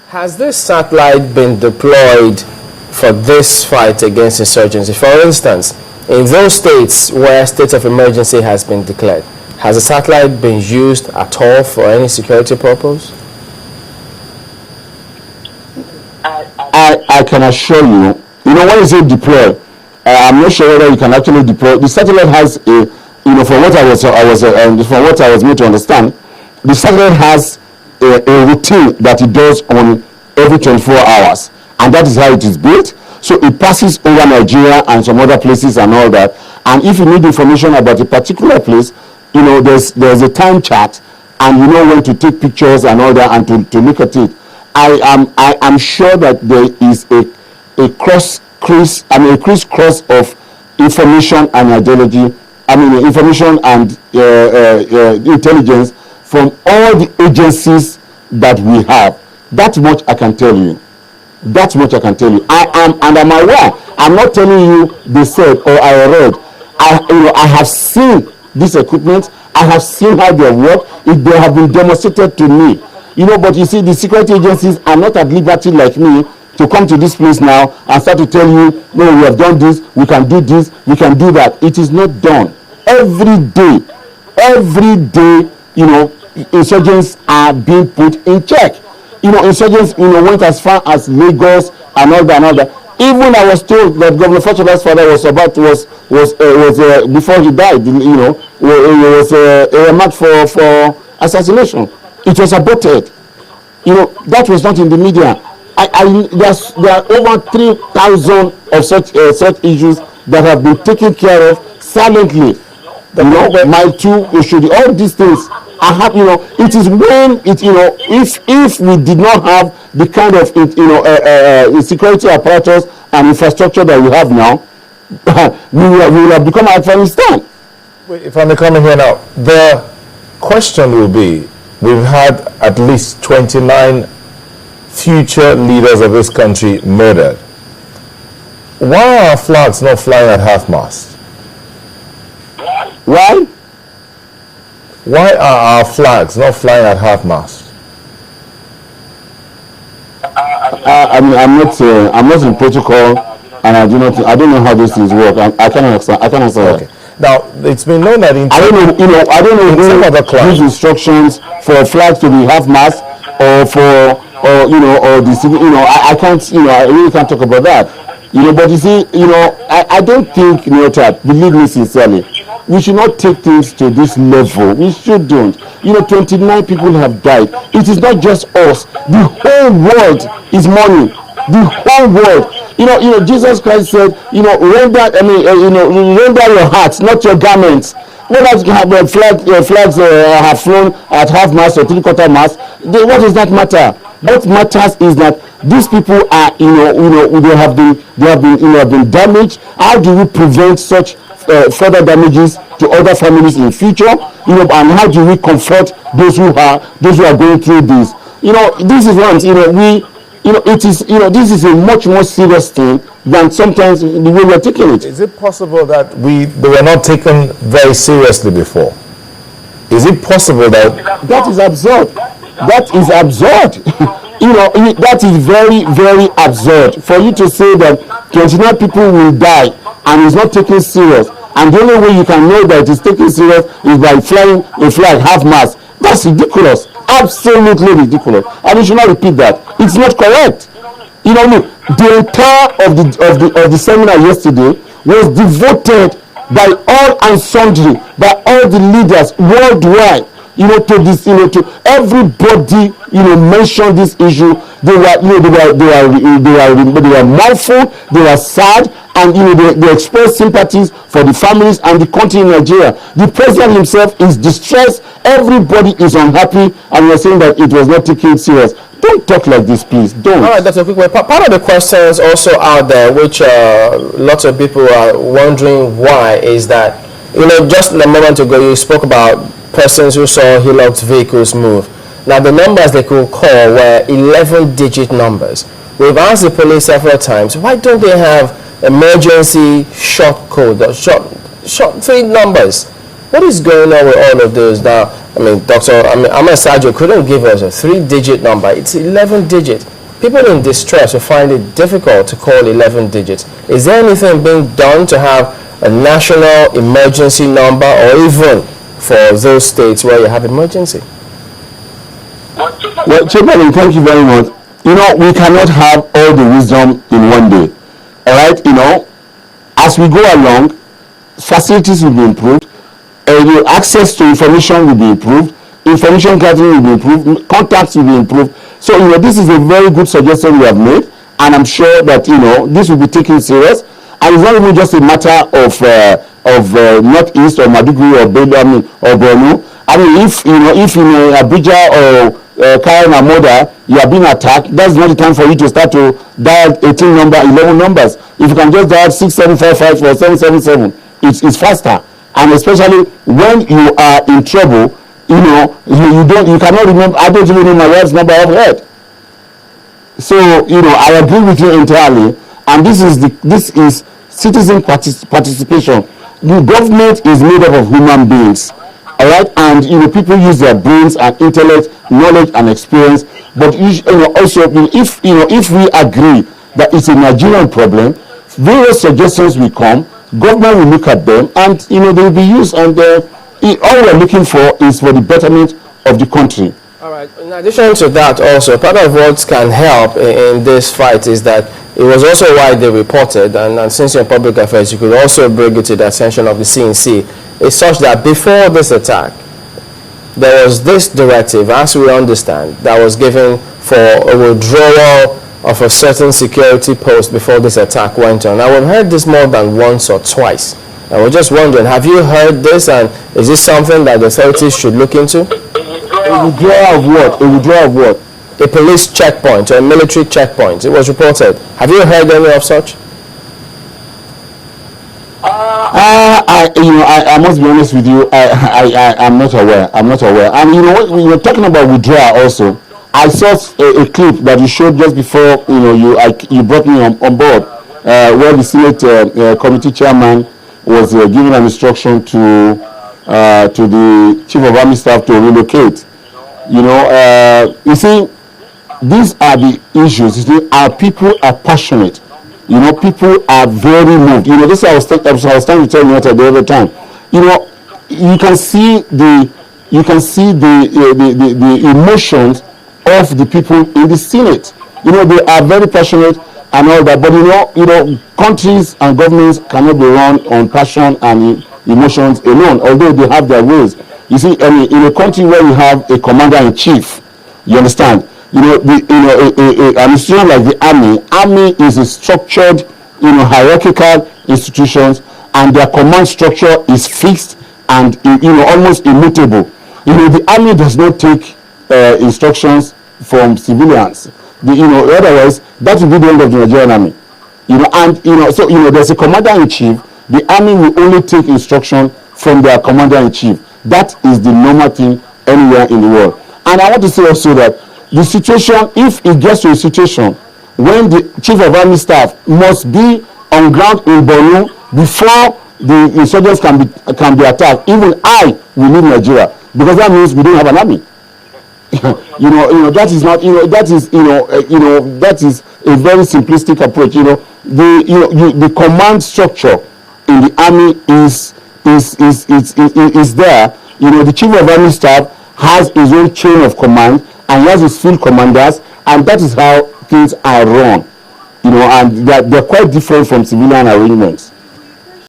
Has this satellite been deployed for this fight against insurgency? For instance, in those states where state of emergency has been declared, has the satellite been used at all for any security purpose? I can assure you, when you say deploy, I'm not sure whether you can actually deploy. The satellite has a, from what from what I was made to understand, the satellite has a routine that it does on every 24 hours, and that is how it is built. So it passes over Nigeria and some other places and all that. And if you need information about a particular place, there's a time chart, and you know when to take pictures and all that, and to look at it. I am sure that there is a crisscross of information and ideology. Information and intelligence from all the agencies that we have. That much I can tell you. That much I can tell you. I'm aware. I'm not telling you they said or I read. I have seen this equipment. I have seen how they work. They have been demonstrated to me. But you see, the security agencies are not at liberty like me to come to this place now and start to tell you, no, we have done this, we can do this, we can do that. It is not done. Every day, insurgents are being put in check. Insurgents, went as far as Lagos and all that. Even I was told that Governor Fachola's father was before he died, was earmarked for assassination. It was aborted. That was not in the media. There are over 3,000 of such issues that have been taken care of silently. My two issues, all these things are happening. It is when if we did not have the kind of security apparatus and infrastructure that we have now, we will have become Afghanistan. Wait, if I may come in here now, the question will be: we've had at least 29 future leaders of this country murdered. Why are our flags not flying at half-mast? Why? Why are our flags not flying at half-mast? I'm not in protocol, and I don't know how these things work. I can't answer Okay. that. Now, it's been known that I don't know who gives instructions for flags to be half-mast or the civil. I can't. I really can't talk about that. But you see, I don't think, that, believe me sincerely, we should not take things to this level. We shouldn't. 29 people have died. It is not just us. The whole world is mourning. The whole world. Jesus Christ said, render your hearts, not your garments. Whether flags have flown at half-mast or three-quarter mast, what does that matter? What matters is that these people are, they have been damaged. How do we prevent such further damages to other families in future? And how do we comfort those who are going through this? This is once, this is a much more serious thing than sometimes the way we're taking it. Is it possible that they were not taken very seriously before? Is it possible that is absurd? That is absurd. That is very, very absurd. For you to say that 29 people will die and it's not taken serious, and the only way you can know that it's taken serious is by flying a flag half-mast. That's ridiculous. Absolutely ridiculous. And you should not repeat that. It's not correct. The entire of the seminar yesterday was devoted by all and sundry, by all the leaders worldwide, to this, to everybody, mentioned this issue. They were mournful, they were sad, and they expressed sympathies for the families and the country in Nigeria. The president himself is distressed. Everybody is unhappy, and we're saying that it was not taken serious. Don't talk like this, please. Don't. All right, Dr. Okupe. Part of the questions also out there, which lots of people are wondering why, is that, just a moment ago you spoke about persons who saw Hilux vehicles move. Now, the numbers they could call were 11-digit numbers. We've asked the police several times, why don't they have emergency short code, short three numbers? What is going on with all of those now? I mean, Ahmed Sajo couldn't give us a 3-digit number. It's 11 digits. People in distress will find it difficult to call 11 digits. Is there anything being done to have a national emergency number, or even for those states where you have emergency? Well, Chairman, thank you very much. You know, we cannot have all the wisdom in one day. All right, you know, as we go along, facilities will be improved, access to information will be improved, information gathering will be improved, contacts will be improved. So, you know, this is a very good suggestion we have made, and I'm sure that, you know, this will be taken serious. And it's not even just a matter of Northeast or Maiduguri or Bedouin or Borno. I mean, if in Abuja or Karen or Moda, you are being attacked, that's not the time for you to start to dial 18 number, 11 numbers. If you can just dial 6755 or 777, it's faster. And especially when you are in trouble, you know, you cannot remember. I don't even know my wife's number off head. So, you know, I agree with you entirely. And this is citizen participation. The government is made up of human beings, all right, and you know, people use their brains and intellect, knowledge and experience. But you know, also, if we agree that it's a Nigerian problem, various suggestions will come. Government will look at them, and you know, they will be used. And all we're looking for is for the betterment of the country. All right. In addition to that, also part of what can help in this fight is that it was also widely reported, and since you're in public affairs, you could also bring it to the attention of the CNC. It's such that before this attack, there was this directive, as we understand, that was given for a withdrawal of a certain security post before this attack went on. Now, we've heard this more than once or twice. And we're just wondering, have you heard this, and is this something that the authorities should look into? A withdrawal of what? A withdrawal of what? A police checkpoint or a military checkpoint. It was reported. Have you heard any of such? I must be honest with you. I'm not aware. And you know what? We were talking about withdrawal also. I saw a clip that you showed just before you brought me on board, where the Senate committee chairman was giving an instruction to the chief of army staff to relocate. You know, you see, these are the issues. You see, our people are passionate. You know, people are very moved. You know, this I was trying to tell you the other time. You know, you can see the emotions of the people in the Senate. You know, they are very passionate and all that. But you know, countries and governments cannot be run on passion and emotions alone, although they have their ways. You see, in a country where you have a commander-in-chief, you understand, you know, an institution like the army is a structured, you know, hierarchical institutions, and their command structure is fixed and, you know, almost immutable. You know, the army does not take instructions from civilians. Otherwise, that will be the end of the Nigerian army. You know, and you know, so you know, there's a commander-in-chief. The army will only take instruction from their commander-in-chief. That is the normal thing anywhere in the world. And I want to say also that the situation, if it gets to a situation when the chief of army staff must be on ground in Borno before the insurgents can be attacked, even I will leave Nigeria, because that means we don't have an army. you know that is not, that is a very simplistic approach. The command structure in the army is there. You know, the chief of army staff has his own chain of command, and he has his field commanders, and that is how things are run. You know, and they're quite different from civilian arrangements.